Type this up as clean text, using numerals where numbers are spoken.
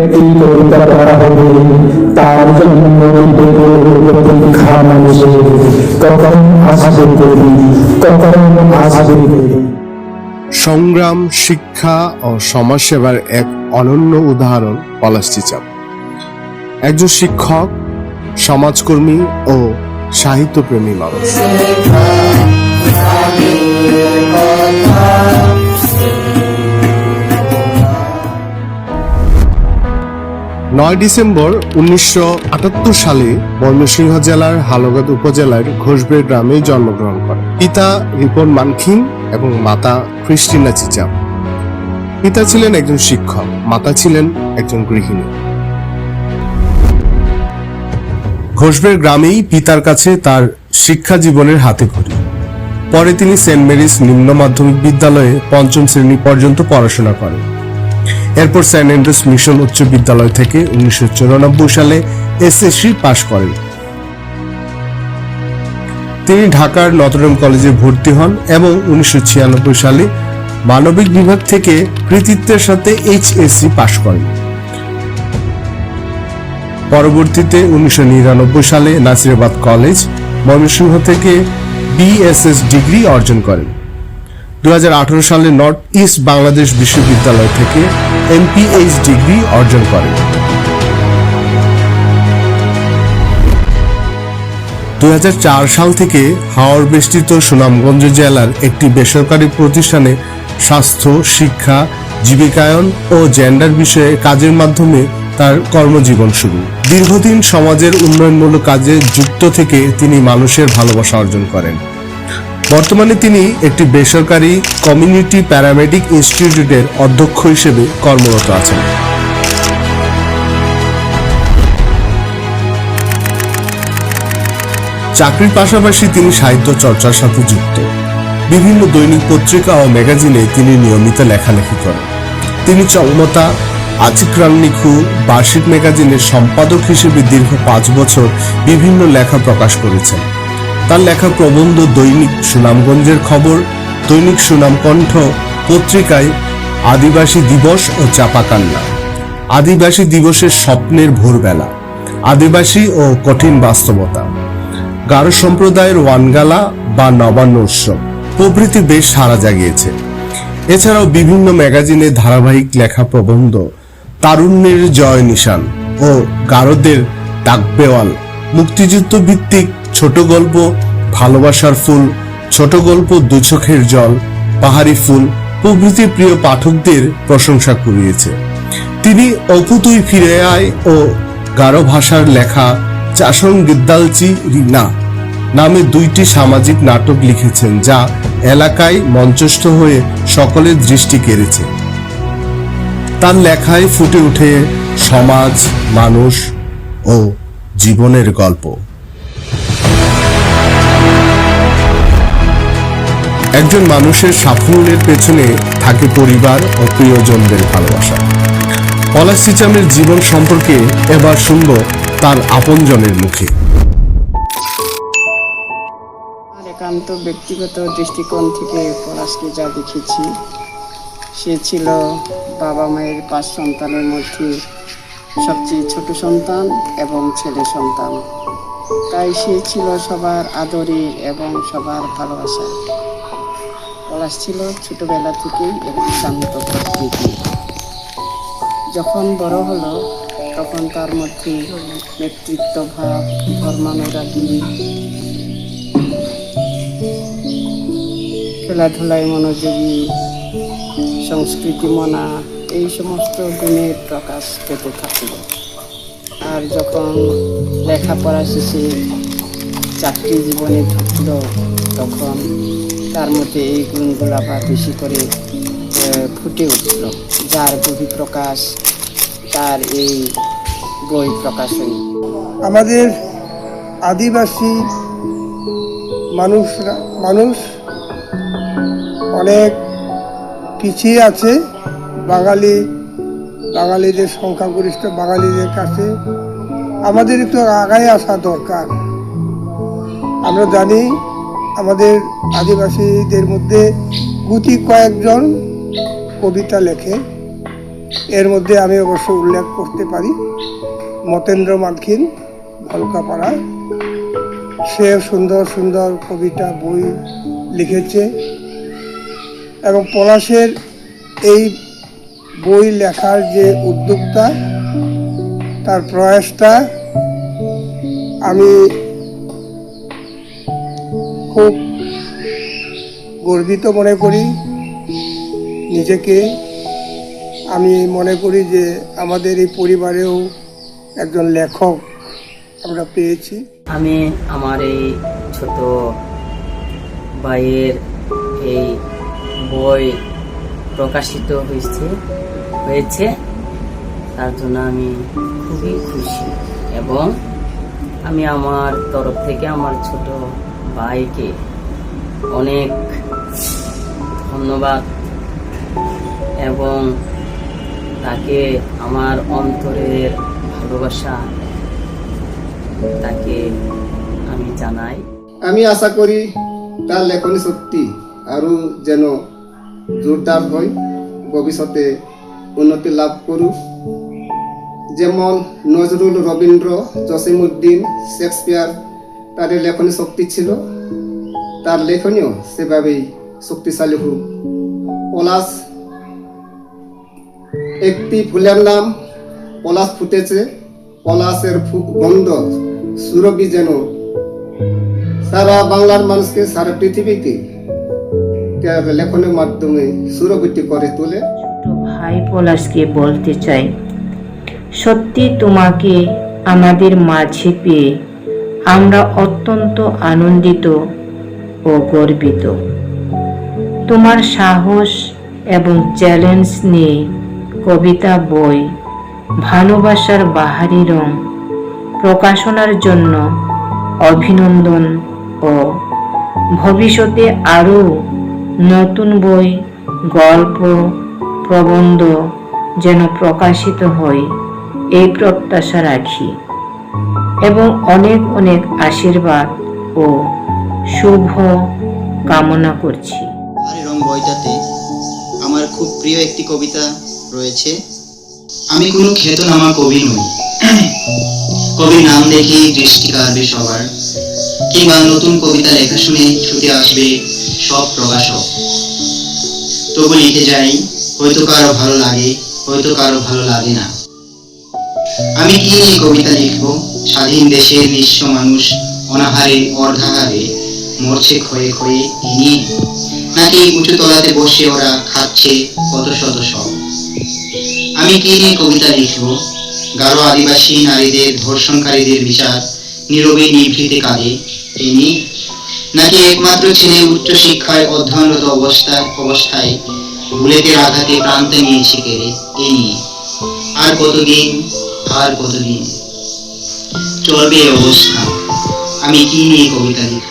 একটি কবিতা পড়া হবে, তার জন্য প্রতীক্ষা মানুষের, কখন আসবে কবি, কখন আসবে কবি। সংগ্রাম, শিক্ষা ও সমাজসেবার এক অনন্য উদাহরণ পলাশ চিচাম। একজন শিক্ষক, সমাজকর্মী ও সাহিত্যপ্রেমী মানুষ। 9 ডিসেম্বর 1978 সালে ময়মনসিংহ জেলার হালুগাদ উপজেলার ঘোষবেড় গ্রামে জন্মগ্রহণ করেন। পিতা রিপন মানখিন এবং মাতা ক্রিস্টিনা চিচাম। পিতা ছিলেন একজন শিক্ষক, মাতা ছিলেন একজন গৃহিণী। ঘোষবেড় গ্রামেই পিতার কাছে তার শিক্ষা জীবনের হাতেখড়ি। পরে তিনি সেন্ট মেরিস নিম্ন মাধ্যমিক বিদ্যালয়ে 5ম শ্রেণী পর্যন্ত পড়াশোনা করেন। এরপর সেন্ট অ্যান্ড্রুস মিশন উচ্চ বিদ্যালয় থেকে 1994 সালে এসএসসি পাশ করেন। তিনি ঢাকার নটরডেম কলেজে ভর্তি হন এবং 1996 সালে মানবিক বিভাগ থেকে কৃতিত্বের সাথে এইচএসসি পাশ করেন। পরবর্তীতে 1999 সালে নাসিরাবাদ কলেজ ময়মনসিংহ থেকে বিএসএস ডিগ্রি অর্জন করেন। 2018 সালে নর্থ ইস্ট বাংলাদেশ বিশ্ববিদ্যালয় থেকে এমপিএইচ ডিগ্রি অর্জন করেন। 2004 সাল থেকে হাওর বেষ্টিত সুনামগঞ্জ জেলার একটি বেসরকারি প্রতিষ্ঠানে স্বাস্থ্য, শিক্ষা, জীবিকায়ন ও জেন্ডার বিষয়ে কাজের মাধ্যমে তার কর্মজীবন শুরু। দীর্ঘদিন সমাজের উন্নয়নমূলক কাজে যুক্ত থেকে তিনি মানুষের ভালোবাসা অর্জন করেন। বর্তমানে তিনি একটি বেসরকারি কমিউনিটি প্যারামেডিক ইনস্টিটিউটের অধ্যক্ষ হিসেবে কর্মরত আছেন। চাকরির পাশাপাশি তিনি সাহিত্য চর্চার সাথে যুক্ত। বিভিন্ন দৈনিক পত্রিকা ও ম্যাগাজিনে তিনি নিয়মিত লেখালেখি করেন। তিনি চলমতা, আচিক্রান্নিখু বার্ষিক ম্যাগাজিনের সম্পাদক হিসেবে দীর্ঘ 5 বছর বিভিন্ন লেখা প্রকাশ করেছেন। তার লেখা প্রবন্ধ দৈনিক সুনামগঞ্জের খবর, দৈনিক সুনামকণ্ঠ পত্রিকায় আদিবাসী দিবস ও চাপাকান্না, আদিবাসী দিবসের স্বপ্নের ভোরবেলা, আদিবাসী ও কঠিন বাস্তবতা, গারো সম্প্রদায়ের ওয়ানগালা বা নবান্ন উৎসব প্রভৃতি বেশ সাড়া জাগিয়েছে। এছাড়াও বিভিন্ন ম্যাগাজিনে ধারাবাহিক লেখা প্রবন্ধ তারুণ্যের জয় নিশান ও গারোদের ডাকবেওয়াল, মুক্তিযুদ্ধ ভিত্তিক ছোট গল্প ভালোবাসার ফুল, ছোট গল্প দু চোখের জল, পাহাড়ি ফুল প্রভৃতি প্রিয় পাঠকদের প্রশংসা কুড়িয়েছে। তিনি অপুতুই ফিরে আয় ও গারো ভাষার লেখা চাষং গিদ্দালচি রিনা নামে 2টি সামাজিক নাটক লিখেছেন, যা এলাকায় মঞ্চস্থ হয়ে সকলের দৃষ্টি কেড়েছে। তার লেখায় ফুটে ওঠে সমাজ, মানুষ ও জীবনের গল্প। একজন মানুষের সাফল্যের পেছনে থাকে পরিবার ও প্রিয়জনদের ভালোবাসা। পলাশ চিচামের জীবন সম্পর্কে এবার শুনব তার আপনজনের মুখে। একান্ত ব্যক্তিগত দৃষ্টিকোণ থেকে পলাশকে যা দেখেছি, সে ছিল বাবা মায়ের 5 সন্তানের মধ্যে সবচেয়ে ছোট সন্তান এবং ছেলে সন্তান। তাই সে ছিল সবার আদরে এবং সবার ভালোবাসা। পলাশ ছিল ছোটবেলা থেকেই একটি শান্ত প্রকৃতি। যখন বড় হলো তখন তার মধ্যে নেতৃত্ব ভাব, ধর্মানুরাগী, খেলাধুলায় মনোযোগী, সংস্কৃতি মনা, এই সমস্ত গুণের প্রকাশ পেতে থাকল। আর যখন লেখাপড়া শেষে চাকরি জীবনে ঢুকল, তখন তার মধ্যে এই গুণগুলো আবার বেশি করে ফুটে উঠল, যার বহিঃপ্রকাশ তার এই বই প্রকাশনী। আমাদের আদিবাসী মানুষ অনেক পিছিয়ে আছে। বাঙালিদের সংখ্যাগরিষ্ঠ বাঙালিদের কাছে আমাদের একটু আগায় আসা দরকার। আমরা জানি আমাদের আদিবাসীদের মধ্যে গুটি কয়েকজন কবিতা লেখে, এর মধ্যে আমি অবশ্য উল্লেখ করতে পারি মতেন্দ্র মালখিন, ভলকাপাড়া। সে সুন্দর সুন্দর কবিতা বই লিখেছে এবং পলাশের এই বই লেখার যে উদ্যোক্তা, তার প্রয়াসটা আমি খুব গর্বিত মনে করি নিজেকে। আমি মনে করি যে আমাদের এই পরিবারেও একজন লেখক আমরা পেয়েছি। আমি আমার এই ছোট ভাইয়ের এই বই প্রকাশিত হয়েছে তার জন্য আমি খুবই খুশি, এবং আমি আমার তরফ থেকে আমার ছোট ভাইকে অনেক ধন্যবাদ, এবং তাকে আমার অন্তরের ভালোবাসা তাকে আমি জানাই। আমি আশা করি তার লেখনী সত্যি আরও যেন জোরদার হয়, ভবিষ্যতে উন্নতি লাভ করুক। যেমন নজরুল, রবীন্দ্র, জসিমউদ্দিন, শেক্সপিয়ার, তাদের লেখনী শক্তি ছিল, তার লেখনীও সেভাবেই শক্তিশালী হোক। পলাশ একটি ফুলের নাম, পলাশ ফুটেছে, পলাশের গন্ধ সুরভি যেন সারা বাংলার মানুষকে, সারা পৃথিবীকে তার লেখনের মাধ্যমে সুরভিত করে তোলে। ছোট ভাই পলাশকে বলতে চাই, সত্যি তোমাকে আমাদের মাঝে পেয়ে আমরা অত্যন্ত আনন্দিত ও গর্বিত। তোমার সাহস এবং চ্যালেঞ্জ নিয়ে কবিতা বই ভালোবাসার বাহারি রং প্রকাশনার জন্য অভিনন্দন, ও ভবিষ্যতে আরও নতুন বই, গল্প, প্রবন্ধ যেন প্রকাশিত হয় এই প্রত্যাশা রাখি, এবং অনেক অনেক আশীর্বাদ ও শুভ কামনা করছি। বাহারি রং বইটাতে আমার খুব প্রিয় একটি কবিতা রয়েছে। আমি কোনো খ্যাতনামা কবি নই, কবির নাম দেখি দৃষ্টি কাড়বে সবার, কিংবা নতুন কবিতা লেখা শুনে ছুটে আসবে সব প্রকাশক। তবু লিখে যাই, হয়তো কারো ভালো লাগে, হয়তো কারো ভালো লাগে না। আমি কি নিয়ে কবিতা লিখব? স্বাধীন দেশের নিঃস্ব মানুষ অনাহারে অর্ধাহারে মরছে ক্ষয়ে ক্ষয়ে নিয়ে, নাকি উঁচু তলাতে বসে ওরা খাচ্ছে কত শত সব। আমি কি নিয়ে কবিতা লিখব? গারো আদিবাসী নারীদের ধর্ষণকারীদের বিচার নীরবে নিভৃতে কাঁদে এ নিয়ে, নাকি একমাত্র ছেলে উচ্চ শিক্ষায় অধ্যয়নরত অবস্থায় বুলেটের আঘাতে প্রান্তে নিয়েছে কেড়ে এ নিয়ে। আর কতদিন চলবে এই অবস্থা? আমি কি নিয়ে কবিতা লিখব?